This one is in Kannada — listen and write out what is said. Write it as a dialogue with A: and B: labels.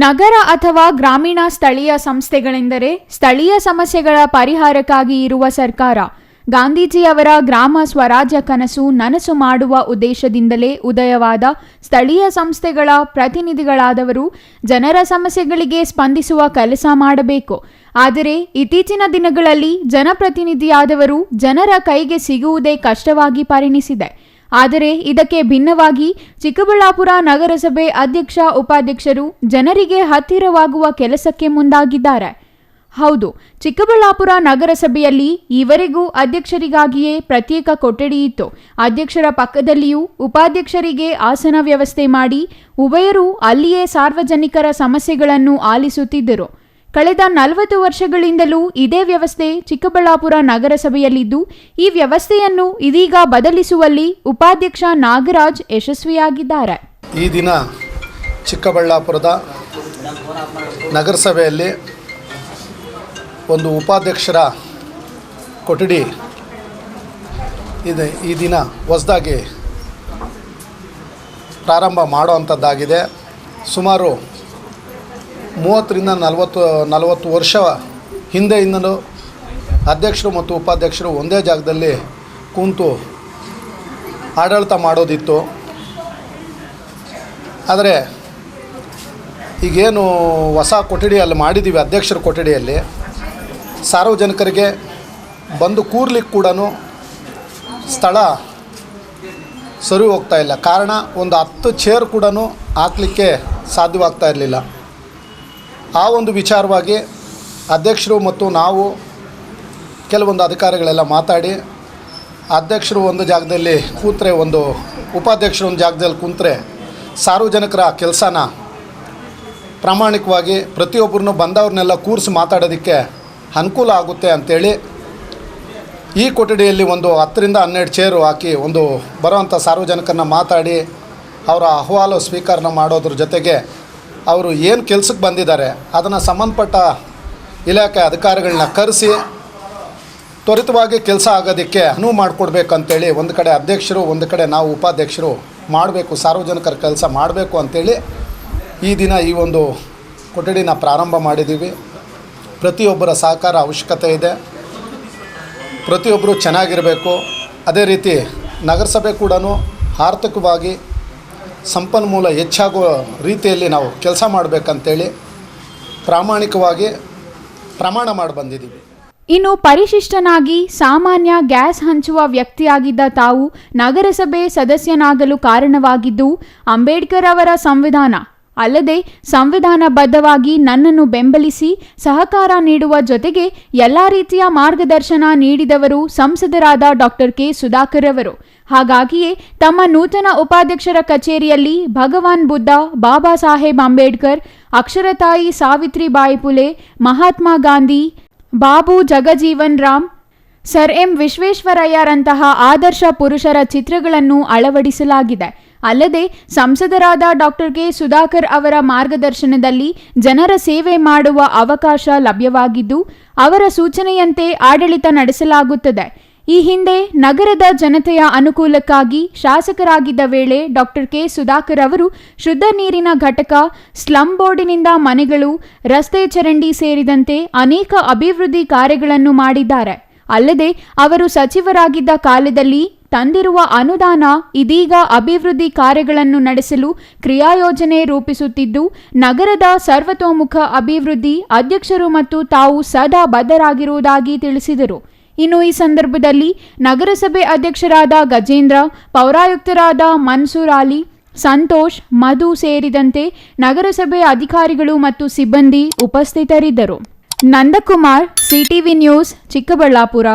A: ನಗರ ಅಥವಾ ಗ್ರಾಮೀಣ ಸ್ಥಳೀಯ ಸಂಸ್ಥೆಗಳೆಂದರೆ ಸ್ಥಳೀಯ ಸಮಸ್ಯೆಗಳ ಪರಿಹಾರಕ್ಕಾಗಿ ಇರುವ ಸರ್ಕಾರ. ಗಾಂಧೀಜಿಯವರ ಗ್ರಾಮ ಸ್ವರಾಜ್ಯ ಕನಸು ನನಸು ಮಾಡುವ ಉದ್ದೇಶದಿಂದಲೇ ಉದಯವಾದ ಸ್ಥಳೀಯ ಸಂಸ್ಥೆಗಳ ಪ್ರತಿನಿಧಿಗಳಾದವರು ಜನರ ಸಮಸ್ಯೆಗಳಿಗೆ ಸ್ಪಂದಿಸುವ ಕೆಲಸ ಮಾಡಬೇಕು. ಆದರೆ ಇತ್ತೀಚಿನ ದಿನಗಳಲ್ಲಿ ಜನಪ್ರತಿನಿಧಿಯಾದವರು ಜನರ ಕೈಗೆ ಸಿಗುವುದೇ ಕಷ್ಟವಾಗಿ ಪರಿಣಿಸಿದೆ. ಆದರೆ ಇದಕ್ಕೆ ಭಿನ್ನವಾಗಿ ಚಿಕ್ಕಬಳ್ಳಾಪುರ ನಗರಸಭೆ ಅಧ್ಯಕ್ಷ ಉಪಾಧ್ಯಕ್ಷರು ಜನರಿಗೆ ಹತ್ತಿರವಾಗುವ ಕೆಲಸಕ್ಕೆ ಮುಂದಾಗಿದ್ದಾರೆ. ಹೌದು, ಚಿಕ್ಕಬಳ್ಳಾಪುರ ನಗರಸಭೆಯಲ್ಲಿ ಈವರೆಗೂ ಅಧ್ಯಕ್ಷರಿಗಾಗಿಯೇ ಪ್ರತ್ಯೇಕ ಕೊಠಡಿ ಇತ್ತು. ಅಧ್ಯಕ್ಷರ ಪಕ್ಕದಲ್ಲಿಯೂ ಉಪಾಧ್ಯಕ್ಷರಿಗೆ ಆಸನ ವ್ಯವಸ್ಥೆ ಮಾಡಿ ಉಭಯರೂ ಅಲ್ಲಿಯೇ ಸಾರ್ವಜನಿಕರ ಸಮಸ್ಯೆಗಳನ್ನು ಆಲಿಸುತ್ತಿದ್ದರು. ಕಳೆದ 40 ವರ್ಷಗಳಿಂದಲೂ ಇದೇ ವ್ಯವಸ್ಥೆ ಚಿಕ್ಕಬಳ್ಳಾಪುರ ನಗರಸಭೆಯಲ್ಲಿದ್ದು, ಈ ವ್ಯವಸ್ಥೆಯನ್ನು ಇದೀಗ ಬದಲಿಸುವಲ್ಲಿ ಉಪಾಧ್ಯಕ್ಷ ನಾಗರಾಜ್ ಯಶಸ್ವಿಯಾಗಿದ್ದಾರೆ.
B: ಈ ದಿನ ಚಿಕ್ಕಬಳ್ಳಾಪುರದ ನಗರಸಭೆಯಲ್ಲಿ ಒಂದು ಉಪಾಧ್ಯಕ್ಷರ ಕೊಠಡಿ ಇದೆ. ಈ ದಿನ ಹೊಸದಾಗಿ ಪ್ರಾರಂಭ ಮಾಡುವಂಥದ್ದಾಗಿದೆ. ಸುಮಾರು 30ರಿಂದ 40 ವರ್ಷ ಹಿಂದೆಯಿಂದಲೂ ಅಧ್ಯಕ್ಷರು ಮತ್ತು ಉಪಾಧ್ಯಕ್ಷರು ಒಂದೇ ಜಾಗದಲ್ಲಿ ಕೂತು ಆಡಳಿತ ಮಾಡೋದಿತ್ತು. ಆದರೆ ಈಗೇನು ಹೊಸ ಕೊಠಡಿಯಲ್ಲಿ ಮಾಡಿದ್ದೀವಿ, ಅಧ್ಯಕ್ಷರ ಕೊಠಡಿಯಲ್ಲಿ ಸಾರ್ವಜನಿಕರಿಗೆ ಬಂದು ಕೂರ್ಲಿಕ್ಕೆ ಕೂಡ ಸ್ಥಳ ಸರಿ ಹೋಗ್ತಾ ಇಲ್ಲ. ಕಾರಣ, ಒಂದು 10 ಚೇರ್ ಕೂಡ ಹಾಕಲಿಕ್ಕೆ ಸಾಧ್ಯವಾಗ್ತಾ ಇರಲಿಲ್ಲ. ಆ ಒಂದು ವಿಚಾರವಾಗಿ ಅಧ್ಯಕ್ಷರು ಮತ್ತು ನಾವು ಕೆಲವೊಂದು ಅಧಿಕಾರಿಗಳೆಲ್ಲ ಮಾತಾಡಿ, ಅಧ್ಯಕ್ಷರು ಒಂದು ಜಾಗದಲ್ಲಿ ಕೂತ್ರೆ, ಒಂದು ಉಪಾಧ್ಯಕ್ಷರು ಒಂದು ಜಾಗದಲ್ಲಿ ಕೂತ್ರೆ ಸಾರ್ವಜನಿಕರ ಕೆಲಸನ ಪ್ರಾಮಾಣಿಕವಾಗಿ ಪ್ರತಿಯೊಬ್ಬರನ್ನು ಬಂದವ್ರನ್ನೆಲ್ಲ ಕೂರಿಸಿ ಮಾತಾಡೋದಕ್ಕೆ ಅನುಕೂಲ ಆಗುತ್ತೆ ಅಂಥೇಳಿ ಈ ಕೊಠಡಿಯಲ್ಲಿ ಒಂದು 10ರಿಂದ 12 ಚೇರು ಹಾಕಿ ಒಂದು ಬರೋವಂಥ ಸಾರ್ವಜನಿಕರನ್ನ ಮಾತಾಡಿ ಅವರ ಅಹವಾಲು ಸ್ವೀಕರಣ ಮಾಡೋದ್ರ ಜೊತೆಗೆ ಅವರು ಏನು ಕೆಲಸಕ್ಕೆ ಬಂದಿದ್ದಾರೆ ಅದನ್ನು ಸಂಬಂಧಪಟ್ಟ ಇಲಾಖೆ ಅಧಿಕಾರಿಗಳನ್ನ ಕರೆಸಿ ತ್ವರಿತವಾಗಿ ಕೆಲಸ ಆಗೋದಕ್ಕೆ ಅನುವು ಮಾಡಿಕೊಡ್ಬೇಕಂತೇಳಿ ಒಂದು ಕಡೆ ಅಧ್ಯಕ್ಷರು, ಒಂದು ಕಡೆ ನಾವು ಉಪಾಧ್ಯಕ್ಷರು ಮಾಡಬೇಕು, ಸಾರ್ವಜನಿಕರ ಕೆಲಸ ಮಾಡಬೇಕು ಅಂಥೇಳಿ ಈ ದಿನ ಈ ಒಂದು ಕೊಠಡಿನ ಪ್ರಾರಂಭ ಮಾಡಿದ್ದೀವಿ. ಪ್ರತಿಯೊಬ್ಬರ ಸಹಕಾರ ಅವಶ್ಯಕತೆ ಇದೆ. ಪ್ರತಿಯೊಬ್ಬರು ಚೆನ್ನಾಗಿರಬೇಕು. ಅದೇ ರೀತಿ ನಗರಸಭೆ ಕೂಡ ಆರ್ಥಿಕವಾಗಿ ಸಂಪನ್ಮೂಲ ಹೆಚ್ಚಾಗುವ ರೀತಿಯಲ್ಲಿ ನಾವು ಕೆಲಸ ಮಾಡಬೇಕಂತೇಳಿ ಪ್ರಾಮಾಣಿಕವಾಗಿ ಪ್ರಮಾಣ ಮಾಡಿ ಬಂದಿದ್ದೀವಿ.
A: ಇನ್ನು ಪರಿಶಿಷ್ಟನಾಗಿ ಸಾಮಾನ್ಯ ಗ್ಯಾಸ್ ಹಂಚುವ ವ್ಯಕ್ತಿಯಾಗಿದ್ದ ತಾವು ನಗರಸಭೆ ಸದಸ್ಯನಾಗಲು ಕಾರಣವಾಗಿದ್ದು ಅಂಬೇಡ್ಕರ್ ಅವರ ಸಂವಿಧಾನ. ಅಲ್ಲದೆ ಸಂವಿಧಾನಬದ್ಧವಾಗಿ ನನ್ನನ್ನು ಬೆಂಬಲಿಸಿ ಸಹಕಾರ ನೀಡುವ ಜೊತೆಗೆ ಎಲ್ಲ ರೀತಿಯ ಮಾರ್ಗದರ್ಶನ ನೀಡಿದವರು ಸಂಸದರಾದ ಡಾಕ್ಟರ್ ಕೆ ಸುಧಾಕರ್ ಅವರು. ಹಾಗಾಗಿಯೇ ತಮ್ಮ ನೂತನ ಉಪಾಧ್ಯಕ್ಷರ ಕಚೇರಿಯಲ್ಲಿ ಭಗವಾನ್ ಬುದ್ಧ, ಬಾಬಾ ಸಾಹೇಬ್ ಅಂಬೇಡ್ಕರ್, ಅಕ್ಷರತಾಯಿ ಸಾವಿತ್ರಿಬಾಯಿ ಪುಲೆ, ಮಹಾತ್ಮ ಗಾಂಧಿ, ಬಾಬು ಜಗಜೀವನ್ ರಾಮ್, ಸರ್ ಎಂ ವಿಶ್ವೇಶ್ವರಯ್ಯರಂತಹ ಆದರ್ಶ ಪುರುಷರ ಚಿತ್ರಗಳನ್ನು ಅಳವಡಿಸಲಾಗಿದೆ. ಅಲ್ಲದೆ ಸಂಸದರಾದ ಡಾಕ್ಟರ್ ಕೆ ಸುಧಾಕರ್ ಅವರ ಮಾರ್ಗದರ್ಶನದಲ್ಲಿ ಜನರ ಸೇವೆ ಮಾಡುವ ಅವಕಾಶ ಲಭ್ಯವಾಗಿದ್ದು, ಅವರ ಸೂಚನೆಯಂತೆ ಆಡಳಿತ ನಡೆಸಲಾಗುತ್ತದೆ. ಈ ಹಿಂದೆ ನಗರದ ಜನತೆಯ ಅನುಕೂಲಕ್ಕಾಗಿ ಶಾಸಕರಾಗಿದ್ದ ವೇಳೆ ಡಾಕ್ಟರ್ ಕೆ ಸುಧಾಕರ್ ಅವರು ಶುದ್ಧ ನೀರಿನ ಘಟಕ, ಸ್ಲಂ ಬೋರ್ಡಿನಿಂದ ಮನೆಗಳು, ರಸ್ತೆ ಚರಂಡಿ ಸೇರಿದಂತೆ ಅನೇಕ ಅಭಿವೃದ್ಧಿ ಕಾರ್ಯಗಳನ್ನು ಮಾಡಿದ್ದಾರೆ. ಅಲ್ಲದೆ ಅವರು ಸಚಿವರಾಗಿದ್ದ ಕಾಲದಲ್ಲಿ ತಂದಿರುವ ಅನುದಾನ ಇದೀಗ ಅಭಿವೃದ್ಧಿ ಕಾರ್ಯಗಳನ್ನು ನಡೆಸಲು ಕ್ರಿಯಾಯೋಜನೆ ರೂಪಿಸುತ್ತಿದ್ದು, ನಗರದ ಸರ್ವತೋಮುಖ ಅಭಿವೃದ್ಧಿ ಅಧ್ಯಕ್ಷರು ಮತ್ತು ತಾವು ಸದಾ ಬದ್ಧರಾಗಿರುವುದಾಗಿ ತಿಳಿಸಿದರು. ಇನ್ನು ಈ ಸಂದರ್ಭದಲ್ಲಿ ನಗರಸಭೆ ಅಧ್ಯಕ್ಷರಾದ ಗಜೇಂದ್ರ, ಪೌರಾಯುಕ್ತರಾದ ಮನ್ಸೂರ್ ಅಲಿ, ಸಂತೋಷ್, ಮಧು ಸೇರಿದಂತೆ ನಗರಸಭೆ ಅಧಿಕಾರಿಗಳು ಮತ್ತು ಸಿಬ್ಬಂದಿ ಉಪಸ್ಥಿತರಿದ್ದರು. Nandakumar, CTV news, Chikkaballapur.